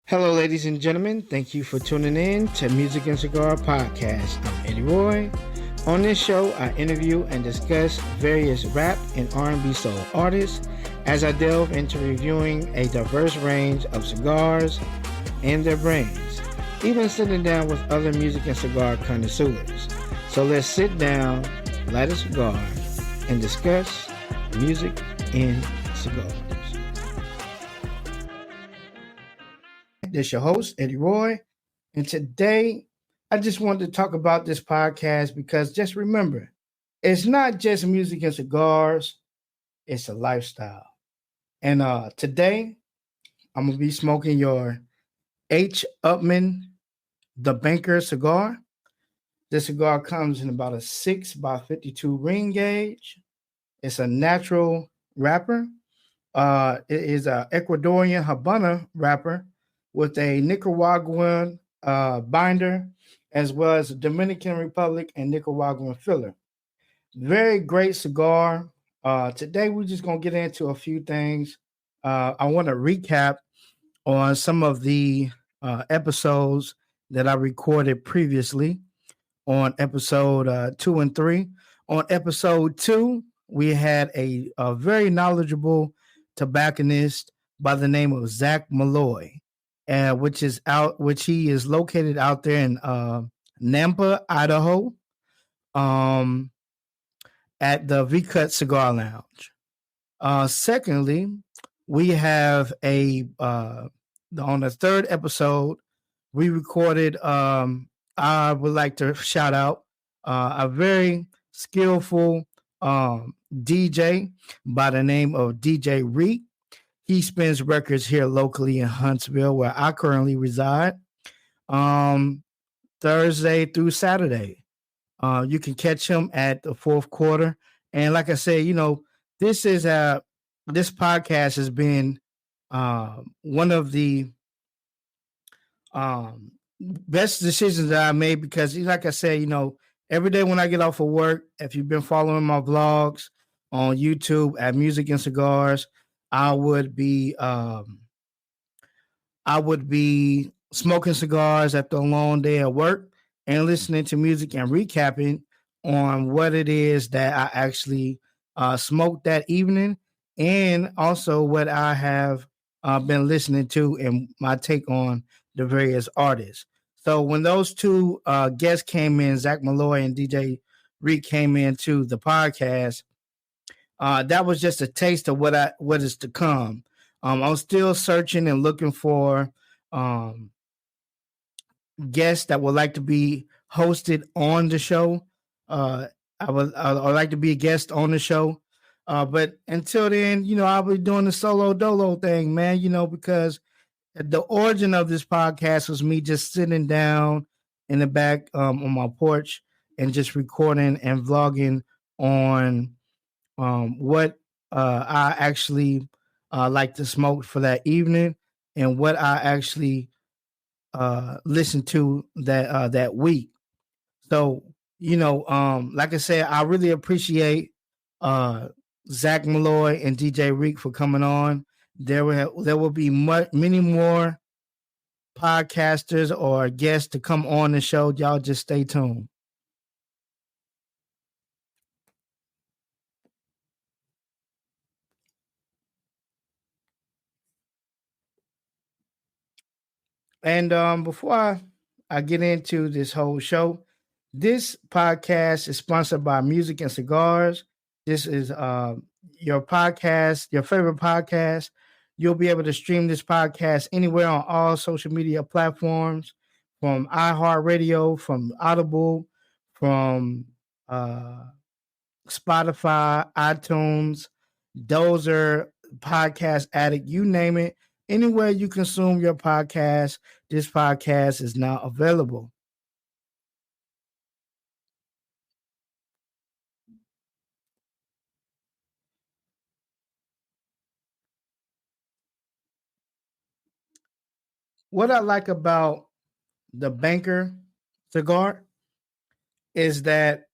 Hello, ladies and gentlemen. Thank you for tuning in to Music and Cigar Podcast. I'm Eddie Roy. On this show, I interview and discuss various rap and R&B soul artists as I delve into reviewing a diverse range of cigars and their brands, even sitting down with other music and cigar connoisseurs. So let's sit down, light a cigar, and discuss music and cigars. This is your host, Eddie Roy. And today, I just wanted to talk about this podcast because just remember, it's not just music and cigars, it's a lifestyle. And today, I'm going to be smoking your H. Upman, the Banker cigar. This cigar comes in about a 6x52 ring gauge. It's a natural wrapper. It is an Ecuadorian Habana wrapper with a Nicaraguan binder, as well as a Dominican Republic and Nicaraguan filler. Very great cigar. Today, we're just going to get into a few things. I want to recap on some of the episodes that I recorded previously on episode 2 and 3. On episode 2, we had a very knowledgeable tobacconist by the name of Zach Malloy, which he is located out there in Nampa, Idaho, at the V Cut Cigar Lounge. Secondly, we have on the third episode we recorded. I would like to shout out a very skillful DJ by the name of DJ Reek. He spins records here locally in Huntsville, where I currently reside, Thursday through Saturday. You can catch him at the fourth quarter. And like I said, this podcast has been one of the best decisions that I made because, like I said, every day when I get off of work, if you've been following my vlogs on YouTube at Music and Cigars, I would be smoking cigars after a long day at work and listening to music and recapping on what it is that I actually smoked that evening, and also what I have been listening to and my take on the various artists. So when those two guests came in, Zach Malloy and DJ Reek came into the podcast, that was just a taste of what is to come. I'm still searching and looking for guests that would like to be hosted on the show. I would like to be a guest on the show. But until then, I'll be doing the solo dolo thing, man, because the origin of this podcast was me just sitting down in the back on my porch and just recording and vlogging on what I actually like to smoke for that evening and what I actually listened to that week. So, like I said, I really appreciate Zach Malloy and DJ Reek for coming on. There will be many more podcasters or guests to come on the show. Y'all just stay tuned. And before I get into this whole show, this podcast is sponsored by Music and Cigars. This is your podcast, your favorite podcast. You'll be able to stream this podcast anywhere on all social media platforms, from iHeartRadio, from Audible, from Spotify, iTunes, Dozer, Podcast Addict, you name it. Anywhere you consume your podcast, this podcast is now available. What I like about the Banker cigar is that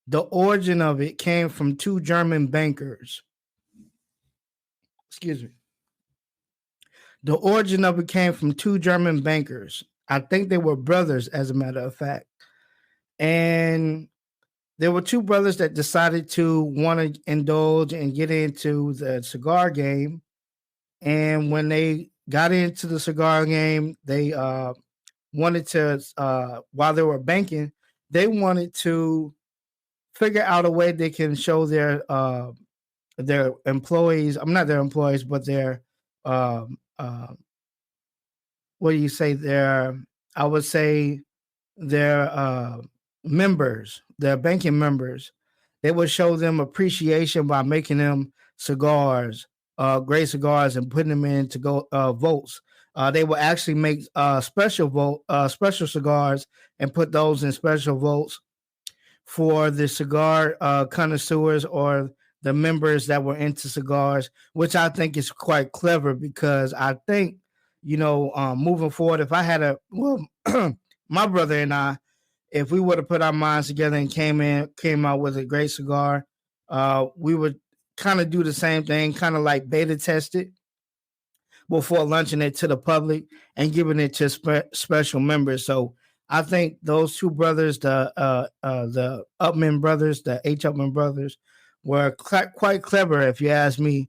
the origin of it came from two German bankers. Excuse me. The origin of it came from two German bankers. I think they were brothers, as a matter of fact. And there were two brothers that decided to want to indulge and get into the cigar game. And when they got into the cigar game, they wanted to, while they were banking, they wanted to figure out a way they can show their employees. I'm not their employees, but their um, uh, what do you say? Their I would say their members, their banking members. They would show them appreciation by making them cigars, great cigars, and putting them into votes. They would actually make special cigars and put those in special votes for the cigar connoisseurs or the members that were into cigars, which I think is quite clever because I think, moving forward, if I had my brother and I, if we would have put our minds together and came out with a great cigar, we would kind of do the same thing, kind of like beta test it before launching it to the public and giving it to special members. So I think those two brothers, the Upman brothers, the H. Upman brothers, were quite clever, if you ask me,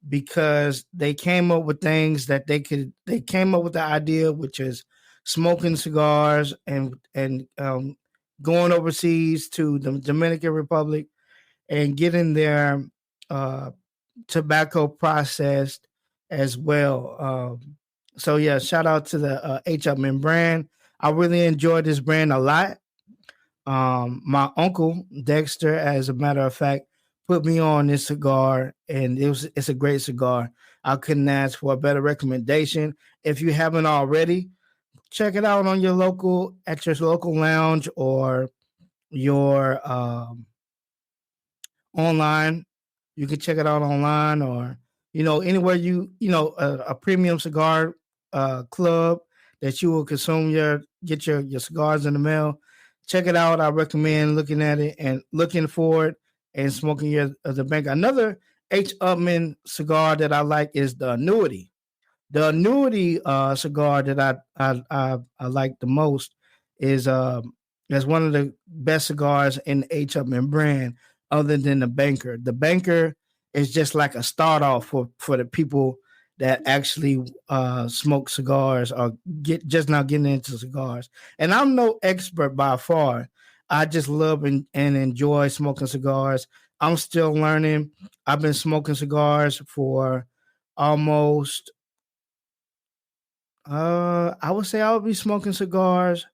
because they came up with things that They came up with the idea, which is smoking cigars and going overseas to the Dominican Republic and getting their uh, tobacco processed as well. So yeah, shout out to the H. Upman brand. I really enjoyed this brand a lot. My uncle Dexter, as a matter of fact, put me on this cigar, and it's a great cigar. I couldn't ask for a better recommendation. If you haven't already, check it out on your local lounge or your online. You can check it out online or anywhere a premium cigar club that you will consume your cigars in the mail. Check it out. I recommend looking at it and looking for it and smoking your the bank. Another H. Upman cigar that I like is the Annuity. The Annuity cigar that I like the most is one of the best cigars in the H. Upman brand, other than the Banker. The Banker is just like a start off for the people that actually smoke cigars or get just now getting into cigars. And I'm no expert by far. I just love and enjoy smoking cigars. I'm still learning. I've been smoking cigars for almost I would say I would be smoking cigars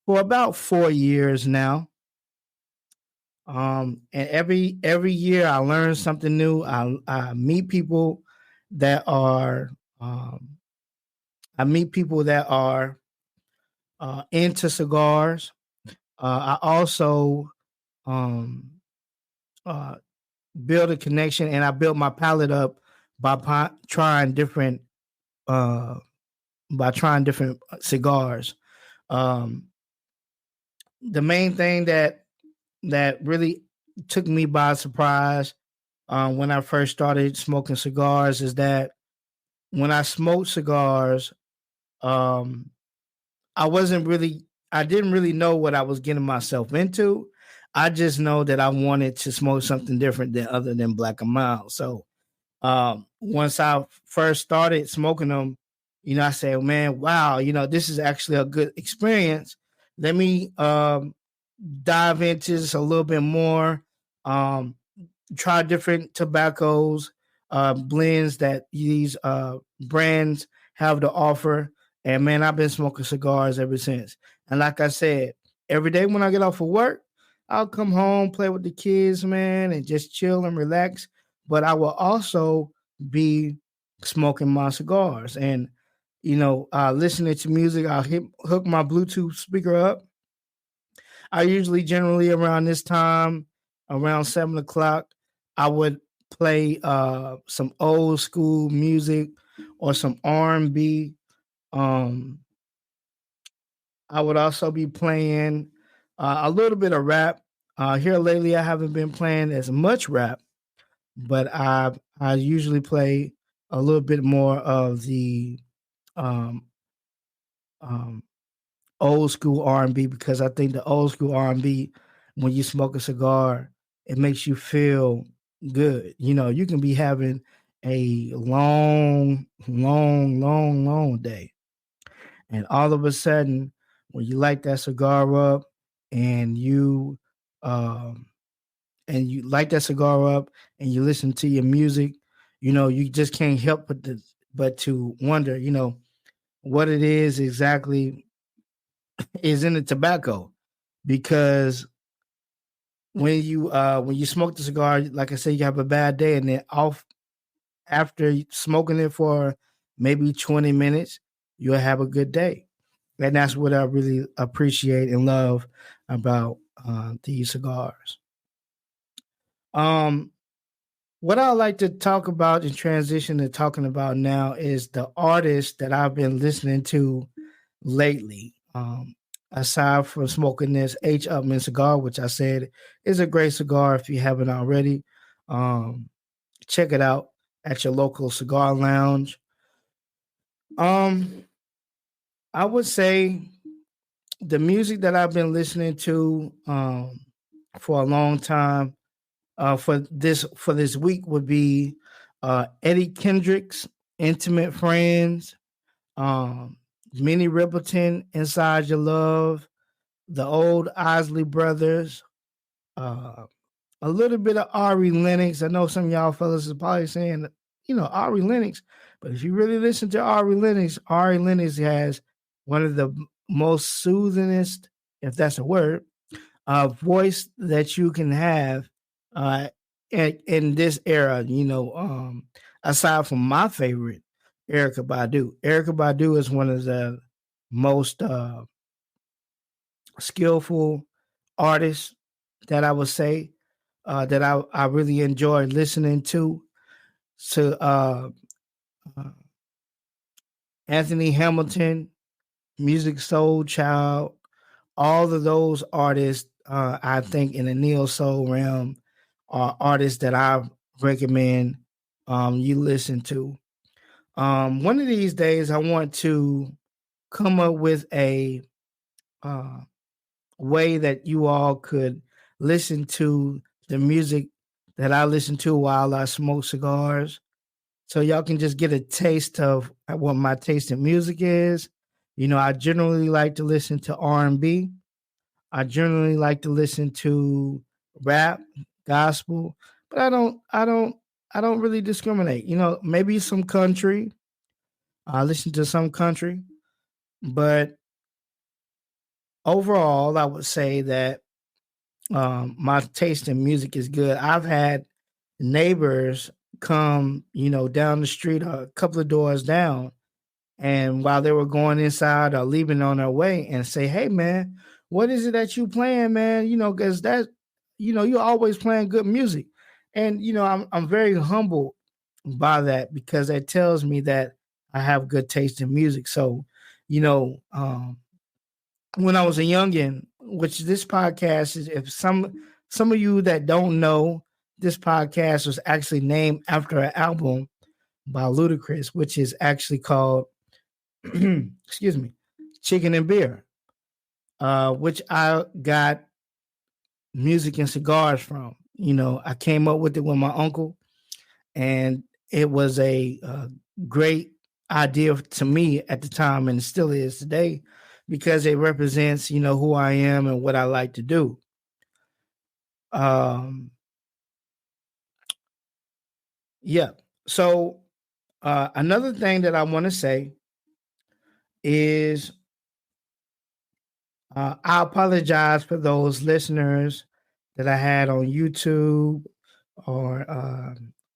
for about 4 years now. And every year I learn something new. I meet people that are um, I meet people that are into cigars. I also um, uh, build a connection, and I built my palate up by trying uh, different cigars. Um, the main thing that really took me by surprise when I first started smoking cigars is that when I smoked cigars, um, I wasn't really, I didn't really know what I was getting myself into. I just know that I wanted to smoke something different than other than Black and Mild. So once I first started smoking them, I said, man, wow, this is actually a good experience. Let me dive into this a little bit more. Um, Try different tobaccos, blends that these brands have to offer. And man, I've been smoking cigars ever since. And like I said, every day when I get off of work, I'll come home, play with the kids, man, and just chill and relax. But I will also be smoking my cigars and, listening to music. I'll hook my Bluetooth speaker up. I usually generally around this time, around 7 o'clock, I would play some old school music or some R&B. Um, I would also be playing a little bit of rap. Here lately, I haven't been playing as much rap, but I usually play a little bit more of the um, um, old school R&B, because I think the old school R&B, when you smoke a cigar, it makes you feel good. You know, you can be having a long day, and all of a sudden, when you light that cigar up, and um, you light that cigar up, and you listen to your music, you know, you just can't help but to wonder, you know, what it is exactly is in the tobacco, because when you smoke the cigar, like I said, you have a bad day, and then off after smoking it for maybe 20 minutes, you'll have a good day. And that's what I really appreciate and love about these cigars. Um, what I like to talk about and transition to talking about now is the artists that I've been listening to lately. Aside from smoking this H. Upman cigar, which I said is a great cigar if you haven't already, um, check it out at your local cigar lounge. Um, I would say the music that I've been listening to for a long time for this week would be Eddie Kendrick's "Intimate Friends," um, Minnie Riperton, "Inside Your Love," the old Isley Brothers, uh, a little bit of Ari Lennox. I know some of y'all fellas is probably saying, you know, Ari Lennox, but if you really listen to Ari Lennox has one of the most soothingest, if that's a word, voice that you can have uh, in this era. You know, aside from my favorite, Erica Badu. Erica Badu is one of the most skillful artists that I would say that I really enjoy listening to. To uh, Anthony Hamilton, Music Soul Child, all of those artists, I think in the neo soul realm, are artists that I recommend you listen to. One of these days, I want to come up with a uh, way that you all could listen to the music that I listen to while I smoke cigars. So y'all can just get a taste of what my taste in music is. You know, I generally like to listen to R&B. I generally like to listen to rap, gospel, but I don't really discriminate. You know, maybe some country. I listen to some country, but overall, I would say that my taste in music is good. I've had neighbors come, you know, down the street a couple of doors down, and while they were going inside or leaving on their way, and say, "Hey, man, what is it that you playing, man?" You know, because that, you know, you're always playing good music, and you know, I'm very humbled by that, because that tells me that I have good taste in music. So, you know, when I was a youngin, which this podcast is, if some of you that don't know, this podcast was actually named after an album by Ludacris, which is actually called excuse me, Chicken and Beer, which I got music and cigars from. You know, I came up with it with my uncle, and it was a great idea to me at the time, and it still is today, because it represents, you know, who I am and what I like to do. Um, yeah. So another thing that I want to say is I apologize for those listeners that I had on YouTube or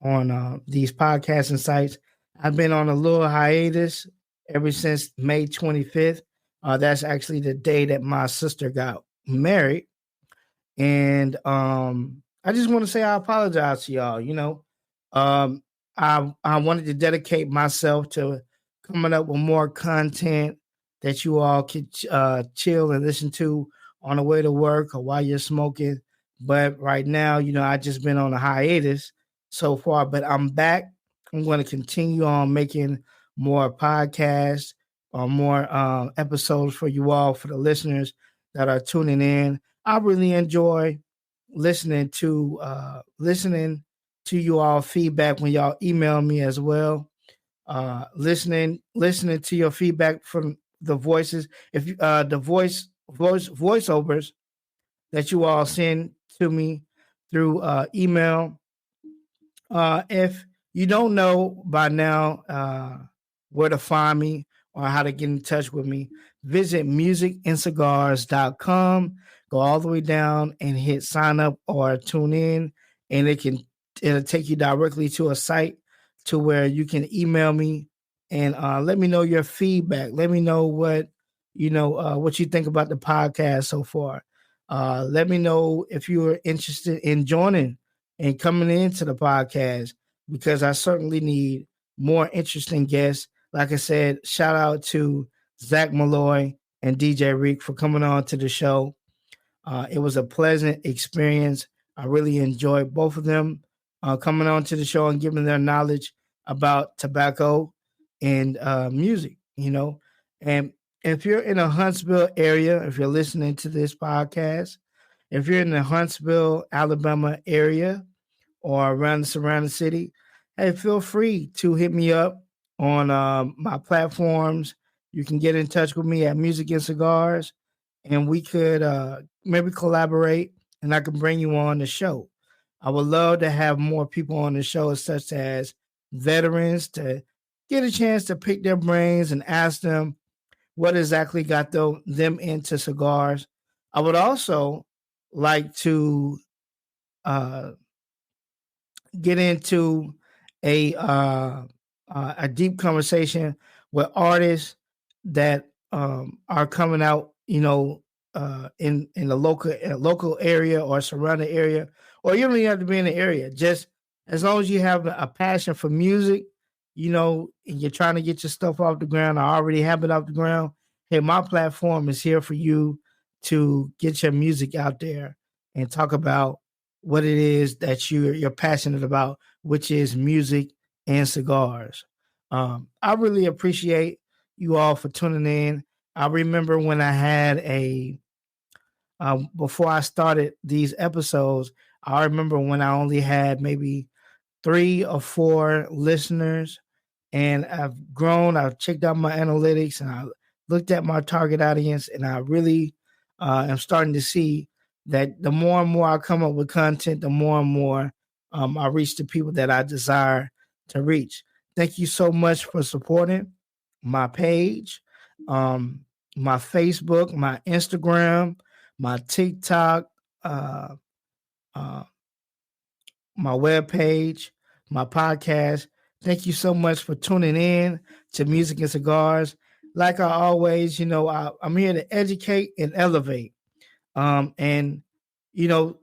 on these podcasting sites. I've been on a little hiatus ever since May 25th. That's actually the day that my sister got married. And I just want to say I apologize to y'all. You know, um, I wanted to dedicate myself to coming up with more content that you all could chill and listen to on the way to work or while you're smoking. But right now, you know, I just been on a hiatus so far, but I'm back. I'm going to continue on making more podcasts or more episodes for you all, for the listeners that are tuning in. I really enjoy listening to you all feedback when y'all email me as well. Listening to your feedback from the voices, if you the voiceovers that you all send to me through email. If you don't know by now where to find me or how to get in touch with me, visit musicencigars.com. Go all the way down and hit sign up or tune in, and it'll take you directly to a site to where you can email me and let me know your feedback. Let me know what you think about the podcast so far. Let me know if you are interested in joining and coming into the podcast, because I certainly need more interesting guests. Like I said, shout out to Zach Malloy and DJ Reek for coming on to the show. It was a pleasant experience. I really enjoyed both of them coming on to the show and giving their knowledge about tobacco and music, And if you're in a Huntsville area, if you're listening to this podcast, if you're in the Huntsville, Alabama area or around the surrounding city, hey, feel free to hit me up on my platforms. You can get in touch with me at Music and Cigars, and we could maybe collaborate, and I can bring you on the show. I would love to have more people on the show, such as veterans, to get a chance to pick their brains and ask them what exactly got them into cigars. I would also like to uh, get into a deep conversation with artists that are coming out, in the local area or surrounding area, or you don't even have to be in the area. Just as long as you have a passion for music, and you're trying to get your stuff off the ground, or already have it off the ground. Hey, my platform is here for you to get your music out there and talk about what it is that you're passionate about, which is music and cigars. I really appreciate you all for tuning in. I remember when I had before I started these episodes, I remember when I only had maybe 3 or 4 listeners, and I've grown. I've checked out my analytics and I looked at my target audience, and I really am starting to see that the more and more I come up with content, the more and more I reach the people that I desire to reach. Thank you so much for supporting my page, um, my Facebook, my Instagram, my TikTok, uh, uh, my webpage, my podcast. Thank you so much for tuning in to Music and Cigars. Like I always, I'm here to educate and elevate. And you know,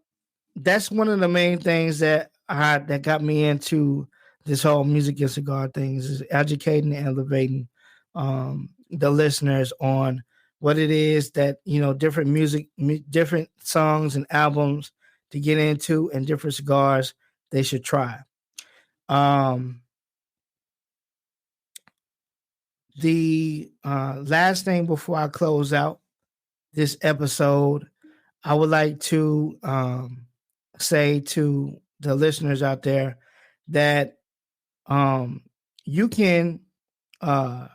that's one of the main things that got me into this whole music and cigar things, is educating and elevating the listeners on what it is that different different songs and albums to get into, and different cigars they should try. Um, the last thing before I close out this episode, I would like to say to the listeners out there that um, you can uh,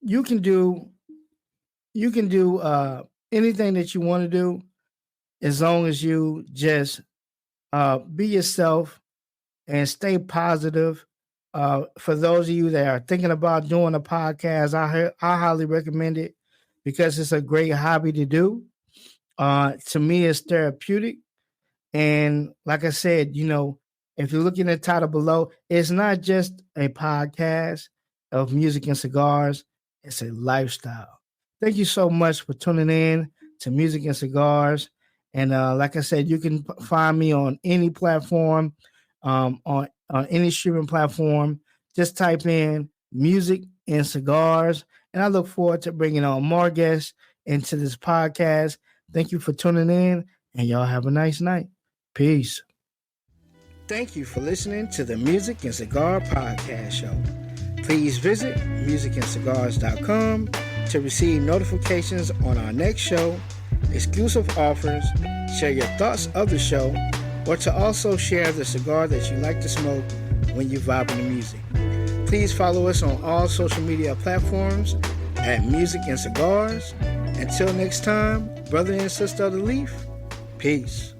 you can do anything that you want to do, as long as you just be yourself and stay positive. For those of you that are thinking about doing a podcast, I highly recommend it, because it's a great hobby to do. To me, it's therapeutic. And like I said, if you look in the title below, it's not just a podcast of music and cigars, it's a lifestyle. Thank you so much for tuning in to Music and Cigars. And like I said, you can find me on any platform, on any streaming platform. Just type in Music and Cigars. And I look forward to bringing on more guests into this podcast. Thank you for tuning in, and y'all have a nice night. Peace. Thank you for listening to the Music and Cigar Podcast Show. Please visit musicandscigars.com to receive notifications on our next show, exclusive offers, share your thoughts of the show, or to also share the cigar that you like to smoke when you vibe in the music. Please follow us on all social media platforms at Music and Cigars. Until next time, brother and sister of the leaf, peace.